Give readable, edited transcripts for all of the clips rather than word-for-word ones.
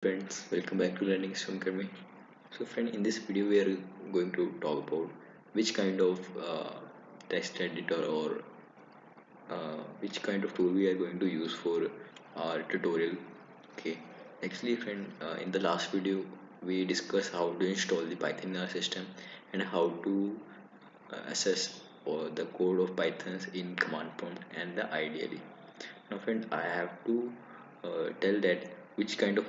Friends, welcome back to LearningStrome Academy. So friend, in this video we are going to talk about which kind of text editor or which kind of tool we are going to use for our tutorial. Okay, actually friend, in the last video we discussed how to install the Python in our system and how to assess the code of Pythons in command prompt and the ideally. Now friend, I have to tell that which kind of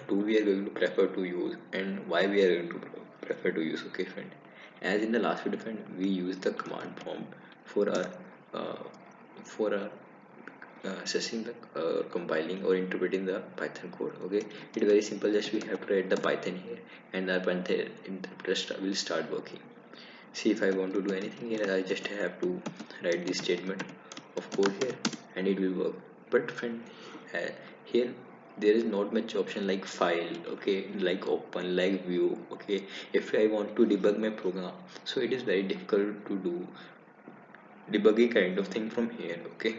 tool we are going to prefer to use and why we are going to prefer to use. Okay friend, as in the last video friend, we use the command prompt for our uh, for our assessing the compiling or interpreting the Python code. Okay, it's very simple, just we have to write the Python here and our Python interpreter will start working. See, if I want to do anything here, I just have to write this statement of code here and it will work. But friend, uh, here there is not much option like file, okay, like open, like view. Okay, if I want to debug my program, so it is very difficult to do debugging kind of thing from here. Okay,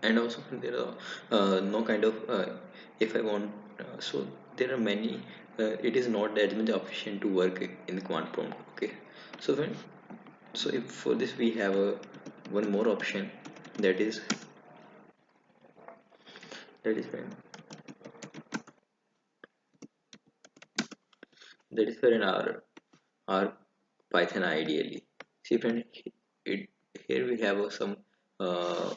and also there are no kind of if I want so there are many it is not that much efficient to work in the command prompt. Okay, so when so if for this we have a one more option, that is when that is where in our Python ideally. See friend, it here we have some uh,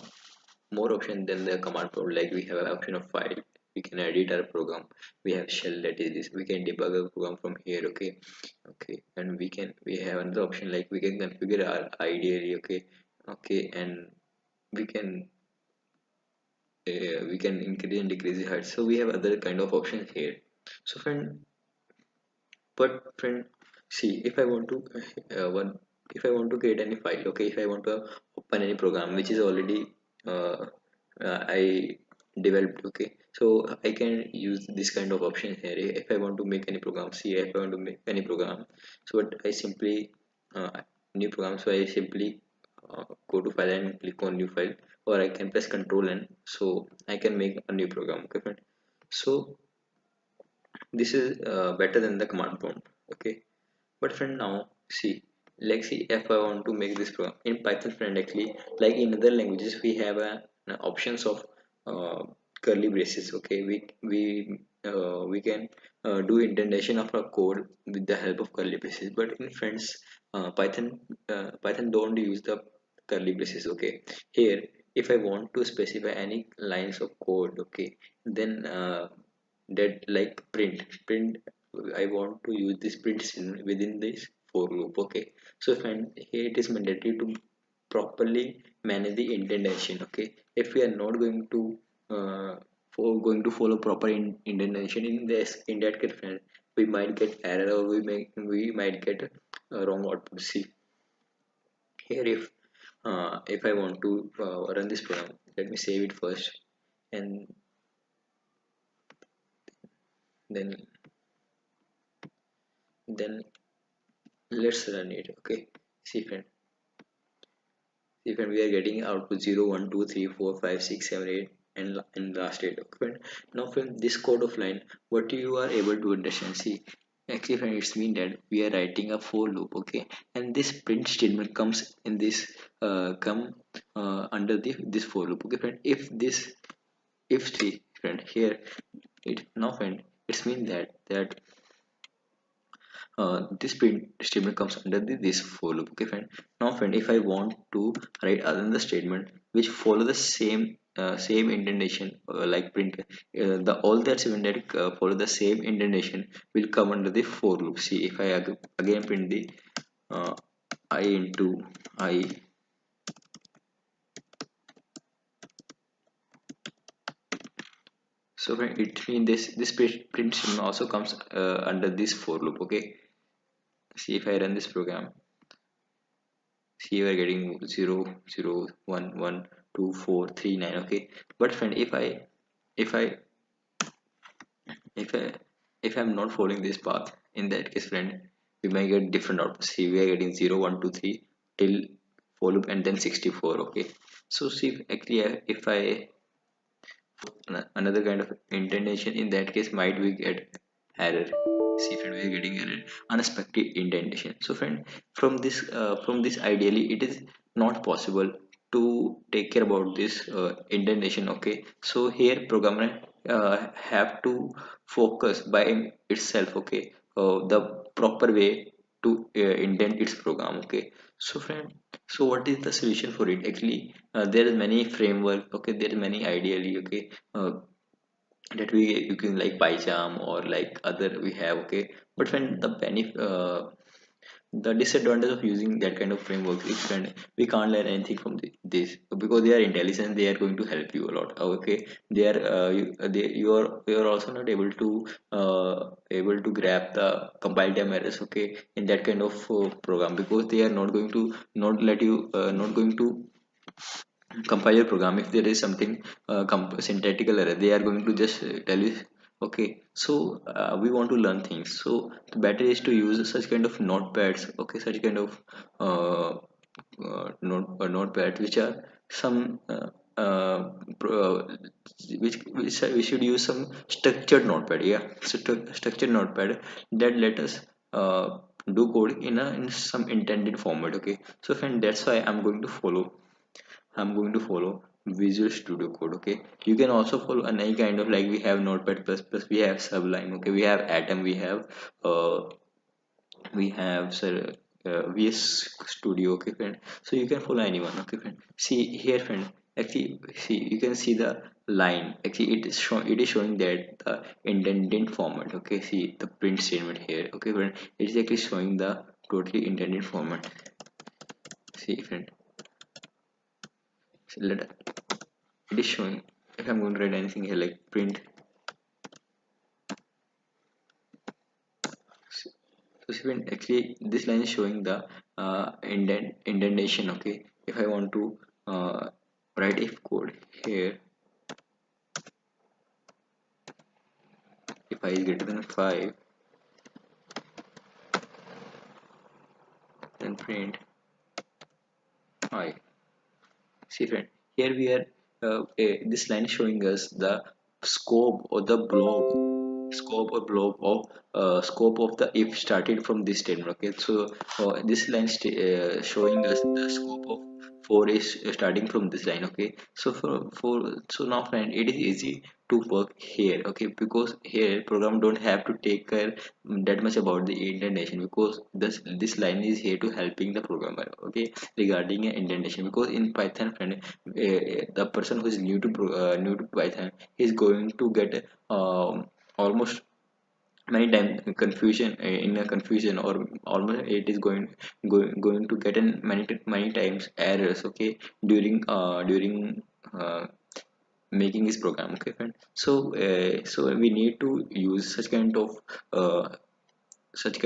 more option than the command prompt. Like we have an option of file, we can edit our program, we have shell, that is this, we can debug a program from here. Okay, okay, and we have another option like we can configure our ideally. Okay, okay, and we can increase and decrease the height. So we have other kind of options here. So friend, but friend, see, if I want to one if I want to create any file, okay, if I want to open any program which is already uh, I developed. Okay, so I can use this kind of option here. If I want to make any program, see, if I want to make any program, so what I simply uh, new program, so I simply go to file and click on new file, or I can press Control N, so I can make a new program. Okay friend, so this is better than the command prompt. Okay, but friend, now see, like see, if I want to make this program in Python friend, actually like in other languages we have options of uh, curly braces. Okay, we can do indentation of our code with the help of curly braces, but in friends, Python don't use the curly braces. Okay, here if I want to specify any lines of code, okay, then that like print, I want to use this print statement within this for loop. Okay, so find here it is mandatory to properly manage the indentation. Okay, if we are not going to follow proper indentation in this, in that case friend, we might get error, or we might get wrong output. See here, if I want to run this program, let me save it first, and then then let's run it. Okay, see friend, we are getting output 0 1 2 3 4 5 6 7 8 and last 8. Okay friend, now friend, this code of line, what you are able to understand, see, actually friend, it's mean that we are writing a for loop. Okay, and this print statement comes in this come under this for loop. Okay friend, if this, if see friend here, it now friend, it's mean that this print statement comes under this for loop. Okay friend, now friend, if I want to write another statement which follow the same indentation, like print, the all that statement that follow the same indentation will come under the for loop. See, if I again print the uh, I into I, so friend, it means this print statement also comes under this for loop. Okay, see, if I run this program, see, you are getting 0 0 1 1 2 4 3 9. Okay, but friend, if I if I if I'm not following this path, in that case friend, we might get different outputs. See, we are getting 0 1 2 3 till for loop and then 64. Okay, so see, actually if I another kind of indentation, in that case might we get error. See friend, we are getting error, unexpected indentation. So friend, from this ideally it is not possible to take care about this indentation. Okay, so here programmer have to focus by itself. Okay, the proper way to indent its program. Okay, so friend, so what is the solution for it? Actually, there is many framework. Okay, there is many ideally. Okay, uh, that we you can like PyCharm or like other we have. Okay, but when the disadvantage of using that kind of framework is when we can't learn anything from this, because they are intelligent, they are going to help you a lot. Okay, they are you are also not able to grab the compile time errors. Okay, in that kind of program, because they are not going to not let you not going to compile your program if there is something syntactical error. They are going to just tell you. Okay, so we want to learn things, so the better is to use such kind of notepads. Okay, such kind of notepads which are some uh, pro- uh, we should use some structured notepad. Yeah, so structured notepad that let us do code in some intended format. Okay, so friend, that's why I'm going to follow Visual Studio Code. Okay, you can also follow any kind of, like we have Notepad plus plus, we have Sublime. Okay, we have Atom, uh, we have sir, VS Studio. Okay, friend. So you can follow anyone. Okay, friend. See here, friend. Actually, see, you can see the line. Actually, it is showing that the indented format. Okay, see the print statement here. Okay, friend. It is actually showing the totally indented format. See, friend. So it is showing, if I'm going to write anything here like print. So see, when actually this line is showing the indentation. Okay, if I want to write if code here, if I is greater than 5, then print I. See friend, here we are, this line is showing us the scope or the blob of scope of the if started from this statement. Okay, so this line showing us the scope of 4 is starting from this line. Okay, so so now friend, it is easy to work here. Okay, because here program don't have to take care that much about the indentation, because this line is here to helping the programmer. Okay, regarding indentation, because in Python friend, the person who is new to Python is going to get almost many times confusion, in a confusion, or almost it is going to get in many times errors. Okay, during making this program. Okay friend, so so we need to use uh, such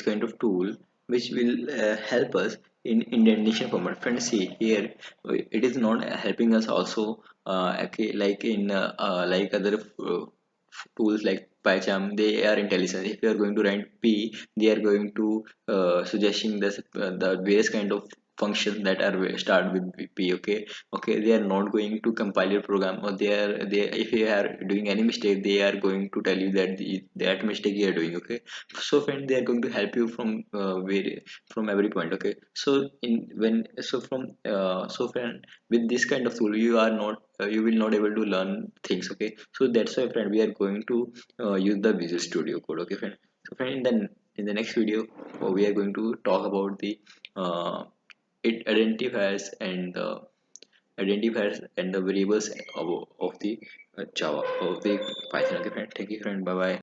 kind of tool which will help us in indentation format. Friends, see here, it is not helping us also. Okay, like in like other tools like PyCharm, they are intelligent. If you are going to write P, they are going to suggesting this the various kind of functions that are start with P. Okay, okay, they are not going to compile your program, or they if you are doing any mistake, they are going to tell you that that mistake you are doing. Okay, so friend, they are going to help you from from every point. Okay, so in when so from so friend, with this kind of tool you are not you will not able to learn things. Okay, so that's why friend, we are going to use the Visual Studio Code. Okay friend, so friend, in the next video, we are going to talk about the uh, it identifiers and the variables of the Java, of the Python. Okay friend, thank you friend, bye bye.